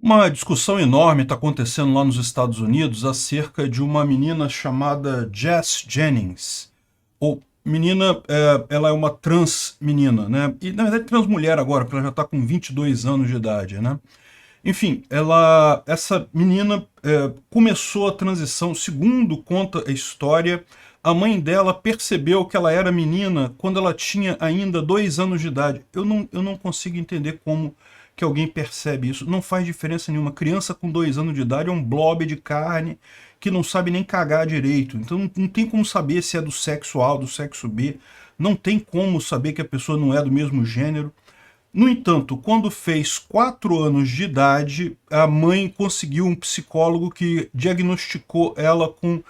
Uma discussão enorme está acontecendo lá nos Estados Unidos acerca de uma menina chamada Jess Jennings. Ou menina, ela é uma trans menina, né? E na verdade trans mulher agora, porque ela já está com 22 anos de idade, né? Enfim, essa menina começou a transição, segundo conta a história, a mãe dela percebeu que ela era menina quando ela tinha ainda 2 anos de idade. Eu não consigo entender como que alguém percebe isso. Não faz diferença nenhuma. Criança com 2 anos de idade é um blob de carne que não sabe nem cagar direito. Então não tem como saber se é do sexo A ou do sexo B. Não tem como saber que a pessoa não é do mesmo gênero. No entanto, quando fez 4 anos de idade, a mãe conseguiu um psicólogo que diagnosticou ela com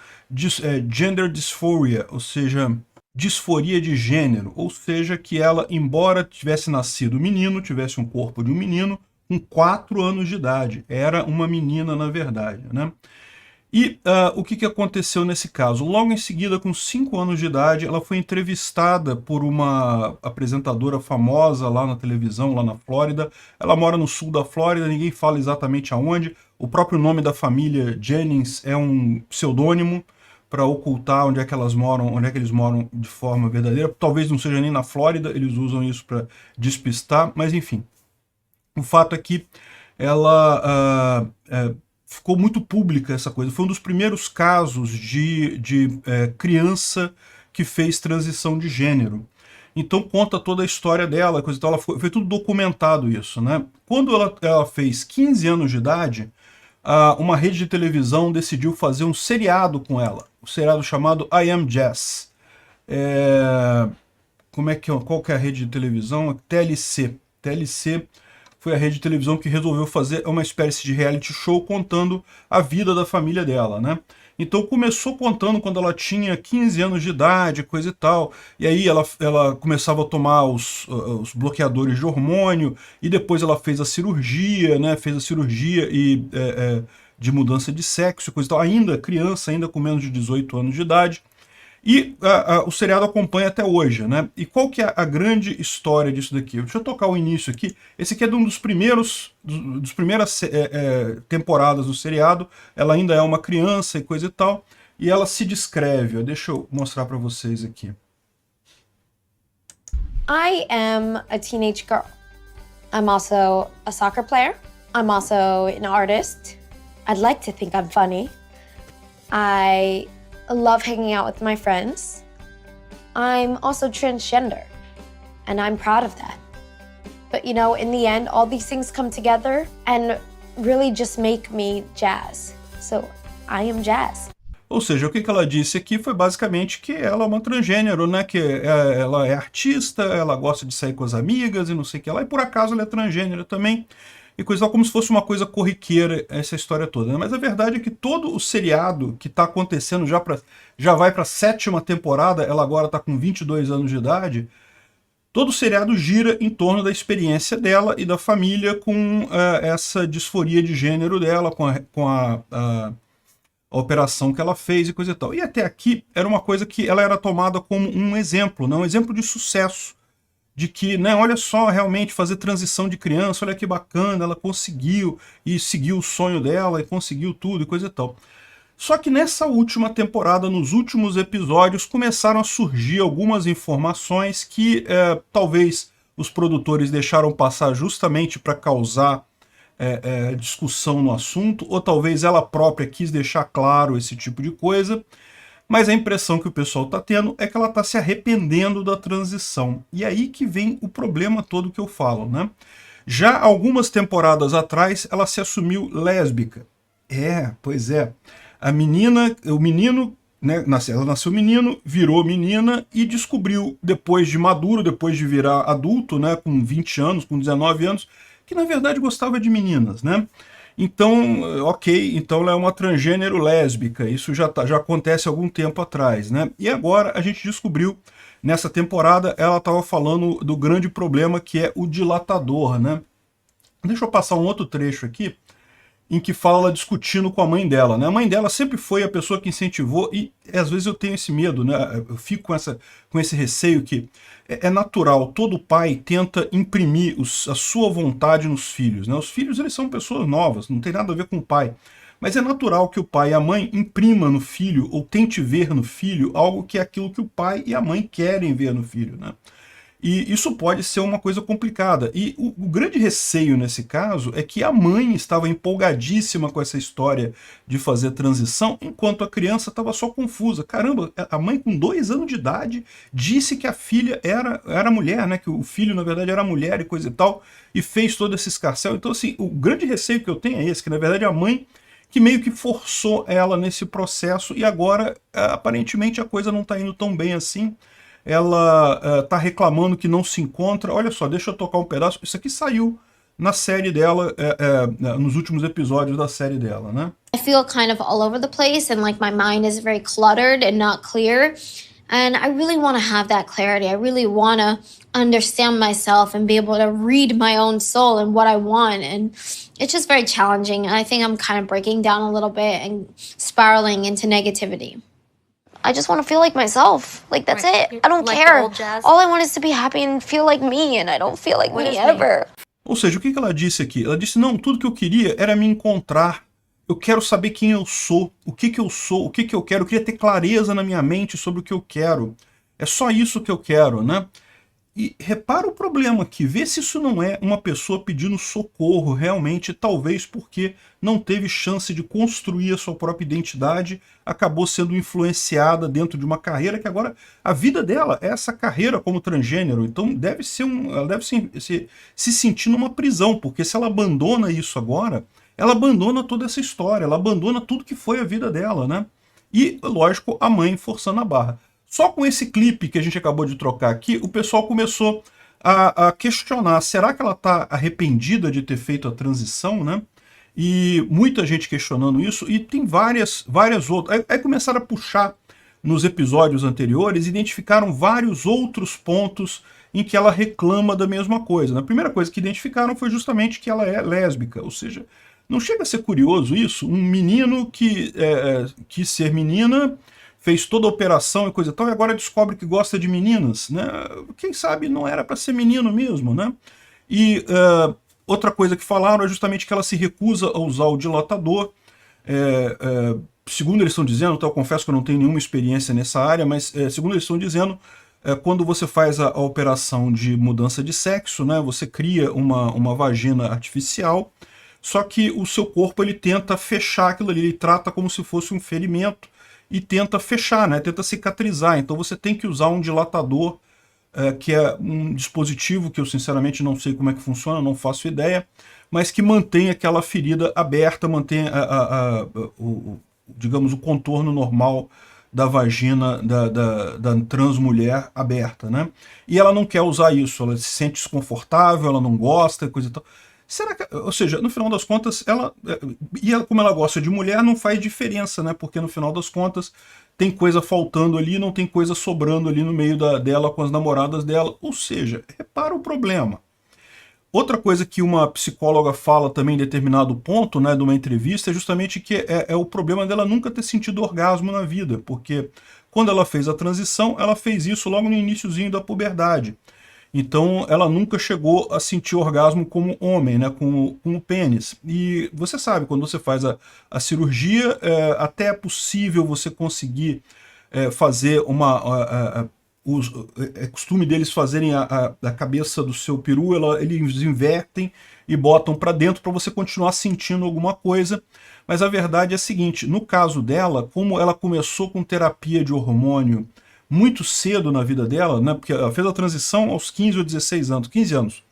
gender dysphoria, ou seja, disforia de gênero, ou seja, que ela, embora tivesse nascido menino, tivesse um corpo de um menino, com 4 anos de idade. Era uma menina, na verdade, né? E o que aconteceu nesse caso? Logo em seguida, com 5 anos de idade, ela foi entrevistada por uma apresentadora famosa lá na televisão, lá na Flórida. Ela mora no sul da Flórida, ninguém fala exatamente aonde. O próprio nome da família Jennings é um pseudônimo para ocultar onde é que elas moram, onde é que eles moram de forma verdadeira. Talvez não seja nem na Flórida, eles usam isso para despistar, mas enfim. O fato é que ela ficou muito pública essa coisa. Foi um dos primeiros casos de criança que fez transição de gênero. Então conta toda a história dela, coisa e tal. Foi tudo documentado isso, né? Quando ela fez 15 anos de idade, uma rede de televisão decidiu fazer um seriado com ela. Um seriado chamado I Am Jess. Qual que é a rede de televisão? TLC. TLC foi a rede de televisão que resolveu fazer uma espécie de reality show contando a vida da família dela, né? Então começou contando quando ela tinha 15 anos de idade, coisa e tal, e aí ela começava a tomar os bloqueadores de hormônio, e depois ela fez a cirurgia, né? Fez a cirurgia de mudança de sexo, coisa e tal, ainda criança, ainda com menos de 18 anos de idade. E o seriado acompanha até hoje, né? E qual que é a grande história disso daqui? Deixa eu tocar o início aqui. Esse aqui é de um dos primeiras temporadas do seriado. Ela ainda é uma criança e coisa e tal. E ela se descreve. Ó, deixa eu mostrar para vocês aqui. I am a teenage girl. I'm also a soccer player. I'm also an artist. I'd like to think I'm funny. I love hanging out with my friends. I'm also transgender, and I'm proud of that. But you know, in the end, all these things come together and really just make me Jazz. So I am Jazz. Ou seja, o que ela disse aqui foi basicamente que ela é uma transgênero, né? Que ela é artista, ela gosta de sair com as amigas e não sei o que lá, e por acaso ela é transgênero também. E coisa como se fosse uma coisa corriqueira essa história toda, né? Mas a verdade é que todo o seriado que está acontecendo já vai para a 7ª temporada, ela agora está com 22 anos de idade, todo o seriado gira em torno da experiência dela e da família com essa disforia de gênero dela, com a operação que ela fez e coisa e tal. E até aqui era uma coisa que ela era tomada como um exemplo, né? Um exemplo de sucesso. De que, né, olha só, realmente fazer transição de criança, olha que bacana, ela conseguiu, e seguiu o sonho dela, e conseguiu tudo, e coisa e tal. Só que nessa última temporada, nos últimos episódios, começaram a surgir algumas informações que talvez os produtores deixaram passar justamente para causar discussão no assunto, ou talvez ela própria quis deixar claro esse tipo de coisa. Mas a impressão que o pessoal está tendo é que ela está se arrependendo da transição. E aí que vem o problema todo que eu falo, né? Já algumas temporadas atrás, ela se assumiu lésbica. Pois é. O menino, né, ela nasceu menino, virou menina e descobriu, depois de maduro, depois de virar adulto, né, com 20 anos, com 19 anos, que na verdade gostava de meninas, né? Então, ok, então ela é uma transgênero lésbica, isso já acontece há algum tempo atrás, né? E agora a gente descobriu, nessa temporada, ela estava falando do grande problema que é o dilatador, né? Deixa eu passar um outro trecho aqui, em que fala ela discutindo com a mãe dela, né? A mãe dela sempre foi a pessoa que incentivou, e às vezes eu tenho esse medo, né? Eu fico com esse receio que é natural, todo pai tenta imprimir a sua vontade nos filhos, né? Os filhos, eles são pessoas novas, não tem nada a ver com o pai. Mas é natural que o pai e a mãe imprima no filho, ou tente ver no filho, algo que é aquilo que o pai e a mãe querem ver no filho, né? E isso pode ser uma coisa complicada. E o grande receio nesse caso é que a mãe estava empolgadíssima com essa história de fazer transição, enquanto a criança estava só confusa. Caramba, a mãe com 2 anos de idade disse que a filha era mulher, né? Que o filho, na verdade, era mulher e coisa e tal, e fez todo esse escarcéu. Então, assim, o grande receio que eu tenho é esse, que na verdade a mãe que meio que forçou ela nesse processo, e agora, aparentemente, a coisa não está indo tão bem assim. Ela tá reclamando que não se encontra. Olha só, deixa eu tocar um pedaço. Isso aqui saiu na série dela, nos últimos episódios da série dela, né? I feel kind of all over the place and like my mind is very cluttered and not clear. And I really want to have that clarity. I really want to understand myself and be able to read my own soul and what I want. And it's just very challenging. And I think I'm kind of breaking down a little bit and spiraling into negativity. I just want to feel like myself. Like, that's it. I don't Like care. the old Jazz? All I want is to be happy and feel like me, and I don't feel like What me is me? ever. Ou seja, o que ela disse aqui? Ela disse, não, tudo que eu queria era me encontrar. Eu quero saber quem eu sou, o que eu sou, o que eu quero. Eu queria ter clareza na minha mente sobre o que eu quero. É só isso que eu quero, né? E repara o problema aqui, vê se isso não é uma pessoa pedindo socorro realmente, talvez porque não teve chance de construir a sua própria identidade, acabou sendo influenciada dentro de uma carreira que agora, a vida dela é essa carreira como transgênero, então ela deve se sentir numa prisão, porque se ela abandona isso agora, ela abandona toda essa história, ela abandona tudo que foi a vida dela, né? E, lógico, a mãe forçando a barra. Só com esse clipe que a gente acabou de trocar aqui, o pessoal começou a questionar, será que ela está arrependida de ter feito a transição, né? E muita gente questionando isso, e tem várias outras. Aí começaram a puxar nos episódios anteriores, identificaram vários outros pontos em que ela reclama da mesma coisa. A primeira coisa que identificaram foi justamente que ela é lésbica, ou seja, não chega a ser curioso isso? Um menino que quis ser menina, fez toda a operação e coisa e tal, e agora descobre que gosta de meninas, né? Quem sabe não era para ser menino mesmo, né? E outra coisa que falaram é justamente que ela se recusa a usar o dilatador. Segundo eles estão dizendo, então eu confesso que eu não tenho nenhuma experiência nessa área, mas segundo eles estão dizendo, quando você faz a operação de mudança de sexo, né, você cria uma vagina artificial, só que o seu corpo ele tenta fechar aquilo ali, ele trata como se fosse um ferimento, e tenta fechar, né? Tenta cicatrizar. Então você tem que usar um dilatador, que é um dispositivo que eu sinceramente não sei como é que funciona, não faço ideia, mas que mantém aquela ferida aberta, mantém digamos, o contorno normal da vagina da transmulher aberta, né? E ela não quer usar isso, ela se sente desconfortável, ela não gosta, coisa e tal. Será que, ou seja, no final das contas, como ela gosta de mulher, não faz diferença, né? Porque no final das contas tem coisa faltando ali, não tem coisa sobrando ali no meio dela com as namoradas dela. Ou seja, repara o problema. Outra coisa que uma psicóloga fala também em determinado ponto, né, de uma entrevista, é justamente que é o problema dela nunca ter sentido orgasmo na vida, porque quando ela fez a transição, ela fez isso logo no iniciozinho da puberdade. Então ela nunca chegou a sentir orgasmo como homem, né, com o pênis. E você sabe, quando você faz a cirurgia, até é possível você conseguir fazer é costume deles fazerem a cabeça do seu peru, eles invertem e botam para dentro para você continuar sentindo alguma coisa. Mas a verdade é a seguinte, no caso dela, como ela começou com terapia de hormônio muito cedo na vida dela, né, porque ela fez a transição aos 15 ou 16 anos, 15 anos,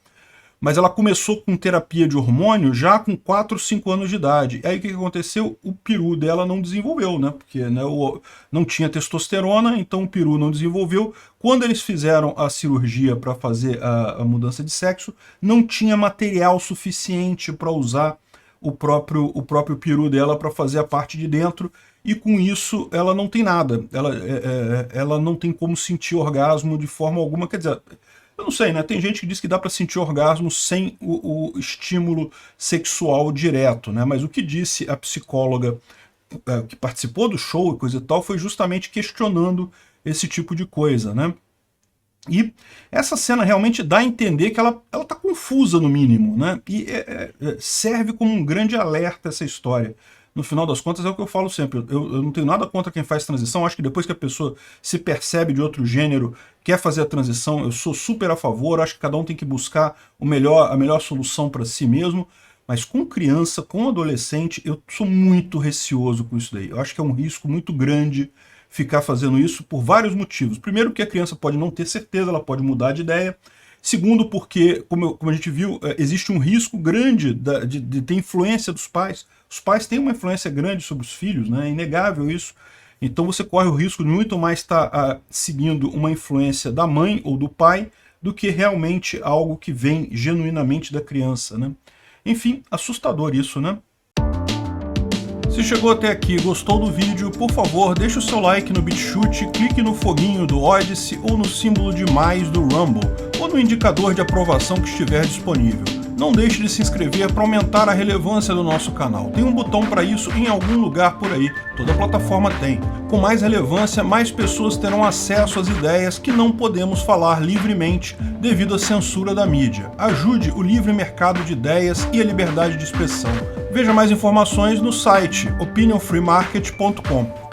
mas ela começou com terapia de hormônio já com 4 ou 5 anos de idade. Aí o que aconteceu? O peru dela não desenvolveu, né, porque né, não tinha testosterona, então o peru não desenvolveu. Quando eles fizeram a cirurgia para fazer a mudança de sexo, não tinha material suficiente para usar o próprio peru dela para fazer a parte de dentro, e com isso ela não tem nada, ela não tem como sentir orgasmo de forma alguma, quer dizer, Eu não sei, né? Tem gente que diz que dá para sentir orgasmo sem o estímulo sexual direto, né? Mas o que disse a psicóloga que participou do show e coisa e tal foi justamente questionando esse tipo de coisa, né? E essa cena realmente dá a entender que ela tá confusa, no mínimo, né? E serve como um grande alerta essa história. No final das contas, é o que eu falo sempre. Eu não tenho nada contra quem faz transição. Acho que depois que a pessoa se percebe de outro gênero, quer fazer a transição, eu sou super a favor. Acho que cada um tem que buscar a melhor solução para si mesmo. Mas com criança, com adolescente, eu sou muito receoso com isso daí. Eu acho que é um risco muito grande ficar fazendo isso por vários motivos. Primeiro, porque a criança pode não ter certeza, ela pode mudar de ideia. Segundo, porque, como a gente viu, existe um risco grande de ter influência dos pais. Os pais têm uma influência grande sobre os filhos, né? É inegável isso. Então você corre o risco de muito mais estar seguindo uma influência da mãe ou do pai do que realmente algo que vem genuinamente da criança, né? Enfim, assustador isso, né? Se chegou até aqui e gostou do vídeo, por favor, deixe o seu like no BitChute, clique no foguinho do Odyssey ou no símbolo de mais do Rumble, ou no indicador de aprovação que estiver disponível. Não deixe de se inscrever para aumentar a relevância do nosso canal. Tem um botão para isso em algum lugar por aí, toda plataforma tem. Com mais relevância, mais pessoas terão acesso às ideias que não podemos falar livremente devido à censura da mídia. Ajude o livre mercado de ideias e a liberdade de expressão. Veja mais informações no site opinionfreemarket.com.